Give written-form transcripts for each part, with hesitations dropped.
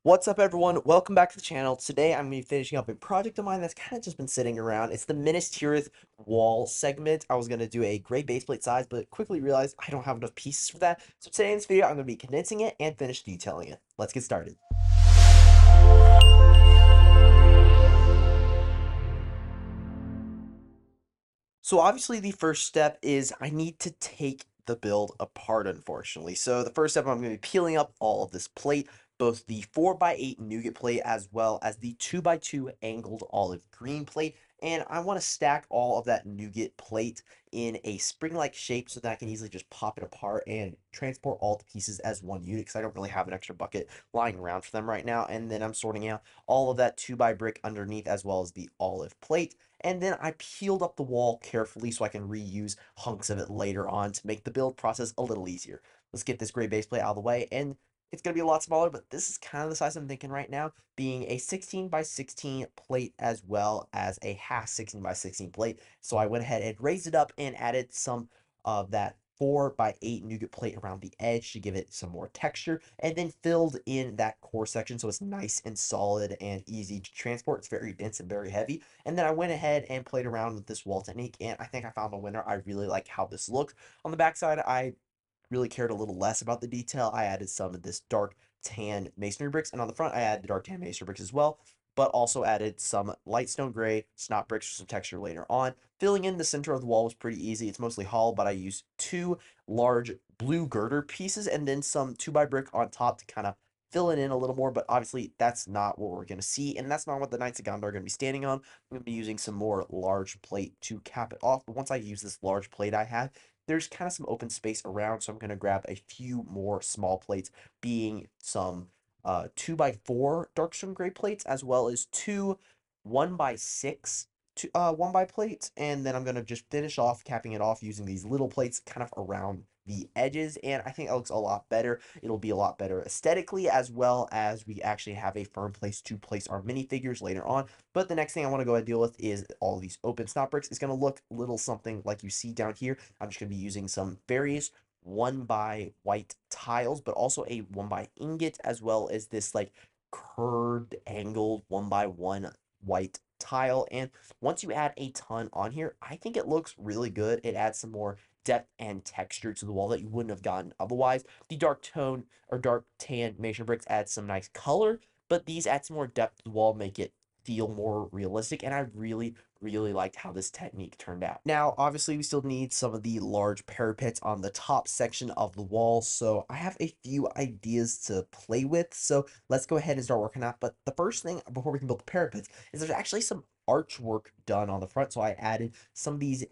What's up, everyone? Welcome back to the channel. Today I'm going to be finishing up a project of mine that's kind of just been sitting around. It's the Minas Tirith wall segment. I was going to do a gray base plate size, but quickly realized I don't have enough pieces for that. So today in this video, I'm going to be condensing it and finish detailing it. Let's get started. So obviously the first step is I need to take the build apart, unfortunately. So the first step, I'm going to be peeling up all of this plate, both the 4x8 nougat plate as well as the 2x2 angled olive green plate. And I want to stack all of that nougat plate in a spring-like shape so that I can easily just pop it apart and transport all the pieces as one unit, because I don't really have an extra bucket lying around for them right now. And then I'm sorting out all of that 2x brick underneath as well as the olive plate. And then I peeled up the wall carefully so I can reuse hunks of it later on to make the build process a little easier. Let's get this gray base plate out of the way, and it's going to be a lot smaller, but this is kind of the size I'm thinking right now, being a 16x16 plate as well as a half 16x16 plate. So I went ahead and raised it up and added some of that 4x8 nougat plate around the edge to give it some more texture, and then filled in that core section so it's nice and solid and easy to transport. It's very dense and very heavy. And then I went ahead and played around with this wall technique, and I think I found a winner. I really like how this looks. On the backside, I really cared a little less about the detail. I added some of this dark tan masonry bricks, and on the front, I added the dark tan masonry bricks as well, but also added some light stone gray snot bricks for some texture later on. Filling in the center of the wall was pretty easy. It's mostly hollow, but I used two large blue girder pieces and then some 2x brick on top to kind of fill it in a little more, but obviously that's not what we're going to see, and that's not what the Knights of Gondor are going to be standing on. I'm going to be using some more large plate to cap it off, but once I use this large plate I have, there's kind of some open space around, so I'm going to grab a few more small plates, being some 2x4 darkstone gray plates, as well as two 1x6 1 by plates, and then I'm going to just finish off capping it off using these little plates kind of around the edges, and I think it looks a lot better. It'll be a lot better aesthetically, as well as we actually have a firm place to place our minifigures later on. But the next thing I want to go ahead and deal with is all these open snot bricks. It's going to look a little something like you see down here. I'm just going to be using some various 1x white tiles, but also a 1x ingot, as well as this like curved angled 1x1 white tile. And once you add a ton on here, I think it looks really good. It adds some more depth and texture to the wall that you wouldn't have gotten otherwise. The dark tone or dark tan masonry bricks add some nice color, but these add some more depth to the wall, make it feel more realistic, and I really liked how this technique turned out. Now, obviously, we still need some of the large parapets on the top section of the wall, so I have a few ideas to play with, so let's go ahead and start working out. But the first thing, before we can build the parapets, is there's actually some archwork done on the front, so I added some of these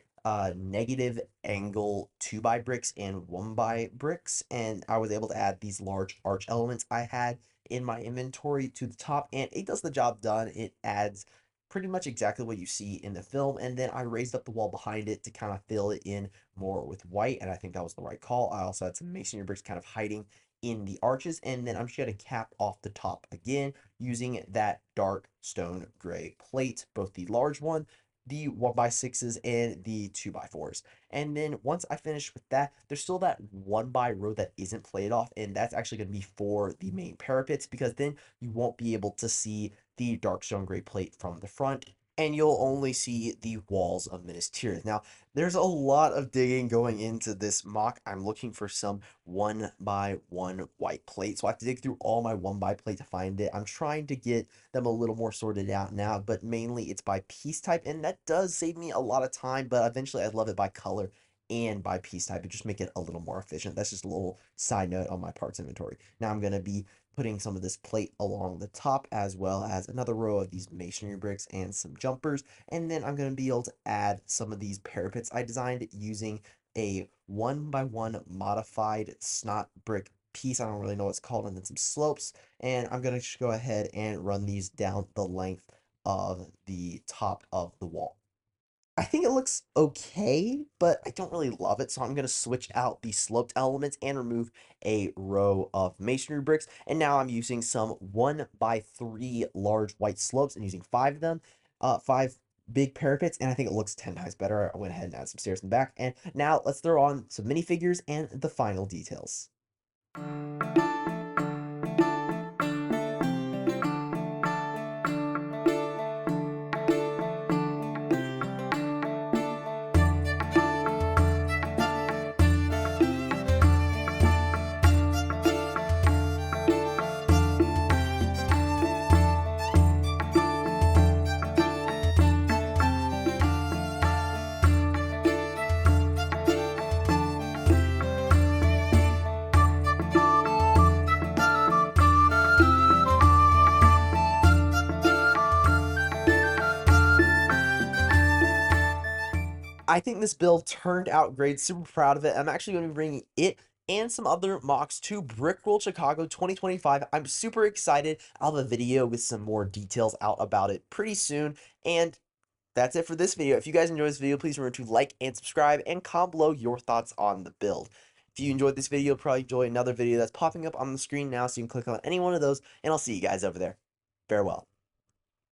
negative angle 2x bricks and 1x bricks, and I was able to add these large arch elements I had in my inventory to the top, and it does the job done. It adds pretty much exactly what you see in the film, and then I raised up the wall behind it to kind of fill it in more with white, and I think that was the right call. I also had some masonry bricks kind of hiding in the arches, and then I'm just going to cap off the top again using that dark stone gray plate, both the large one, the 1x6s, and the 2x4s. And then once I finish with that, there's still that 1x row that isn't played off, and that's actually going to be for the main parapets, because then you won't be able to see the dark stone gray plate from the front, and you'll only see the walls of Minas Tirith. Now, there's a lot of digging going into this MOC. I'm looking for some 1x1 white plate, so I have to dig through all my 1x plate to find it. I'm trying to get them a little more sorted out now, but mainly it's by piece type, and that does save me a lot of time, but eventually I'd love it by color and by piece type. It just make it a little more efficient. That's just a little side note on my parts inventory. Now I'm going to be putting some of this plate along the top, as well as another row of these masonry bricks and some jumpers, and then I'm going to be able to add some of these parapets I designed using a 1x1 modified snot brick piece. I don't really know what it's called, and then some slopes, and I'm going to just go ahead and run these down the length of the top of the wall. I think it looks okay, but I don't really love it, so I'm going to switch out the sloped elements and remove a row of masonry bricks. And now I'm using some 1x3 large white slopes and using 5 of them, 5 big parapets, and I think it looks 10 times better. I went ahead and added some stairs in the back, and now let's throw on some minifigures and the final details. I think this build turned out great. Super proud of it. I'm actually going to be bringing it and some other mocks to Brickworld Chicago 2025. I'm super excited. I'll have a video with some more details out about it pretty soon. And that's it for this video. If you guys enjoyed this video, please remember to like and subscribe and comment below your thoughts on the build. If you enjoyed this video, probably enjoy another video that's popping up on the screen now, so you can click on any one of those, and I'll see you guys over there. Farewell.